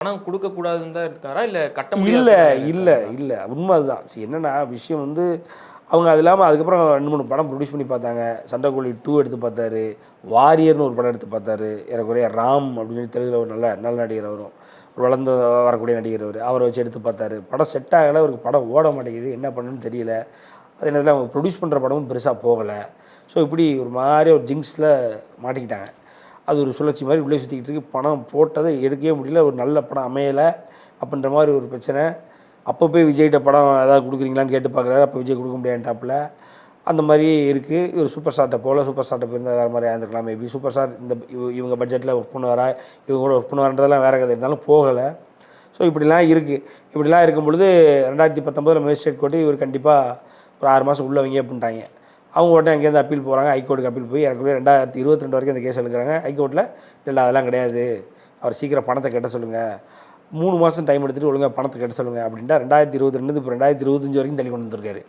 பணம் குடுக்கக்கூடாதுன்னு தான் இருக்காரா? இல்ல கட்ட முடியாத இல்ல, சூழ்நிலையில இல்ல, இருக்காங்களா? இல்ல. உண்ம அதுதான். என்னன்னா விஷயம் வந்து அவங்க அது இல்லாம அதுக்கப்புறம் 2, 3 படம் ப்ரொடியூஸ் பண்ணி பார்த்தாங்க. சண்டைக்கோழி 2 எடுத்து பார்த்தாரு. வாரியர்னு ஒரு படம் எடுத்து பார்த்தாரு. ஏறக்குறைய ராம் அப்படின்னு சொல்லி தெலுங்குல ஒரு நல்ல நல்ல நடிகர் அவரும். ஒரு வளர்ந்து வரக்கூடிய நடிகர் அவரு. அவர வச்சு எடுத்து பார்த்தாரு. படம் செட் ஆகல. அவருக்கு படம் ஓட மாட்டேங்குது. என்ன பண்ணணும்னு தெரியல. அதே நேரத்தில அவங்க ப்ரொடியூஸ் பண்ணுற படமும் பெருசா போகல. ஸோ இப்படி ஒரு மாரியா ஒரு ஜிங்க்ஸ்ல மாட்டிக்கிட்டாங்க. அது ஒரு சுழற்சி மாரி உள்ளே சுத்திக்கிட்டு இருக்கு. பணம் போட்டத எடுக்கவே முடியல. ஒரு நல்ல படம் அமையல. அப்படின்ற மாரி ஒரு பிரச்சனை. அப்போ போய் விஜய்ட்ட படம் ஏதாவது குடுக்குறீங்களான்னு கேட்டு பார்க்குறாரு. அப்போ விஜய் குடுக்க முடியாதுன்ட்டாப்புல. அந்த மாரி இருக்கு. இவர் சூப்பர் ஸ்டார்ட்ட போல. சூப்பர் ஸ்டார்ட்ட போயிருந்தா வேற மாரி ஆயிருந்திருக்கலாம் மேபி. சூப்பர் ஸ்டார் இந்த இவங்க பட்ஜெட்ல ஒர்க் பண்ணுவாரா? இவங்க கூட ஒர்க் பண்ணுவாருன்றதெல்லாம் வேற கதை. இருந்தாலும் போகல. ஸோ இப்படிலாம் இருக்கு. இப்படிலாம் இருக்கும் பொழுது 2019 மேஜிஸ்ட்ரேட் கோர்ட்டு இவர் கண்டிப்பா ஒரு 6 மாசம் உள்ள வைங்க அப்புட்ன்ட்டாய்ங்க. அவங்க உடனே அங்கேருந்து அப்பீல் போறாங்க. ஹைகோர்ட்டுக்கு அப்பீல் போய் ஏறக்குறைய 2022 வரைக்கும் அந்த கேஸ் எடுக்குறாங்க. ஹைகோர்ட்ல இல்ல அதெல்லாம் கிடையாது. அவர் சீக்கிரம் பணத்த கட்ட சொல்லுங்க. 3 மாசம் டைம் எடுத்துட்டு ஒழுங்கா பணத்த கட்ட சொல்லுங்க அப்படின்ட்டா 2022 இப்போ 2025 வரைக்கும் தள்ளி கொண்டு வந்திருக்காரு.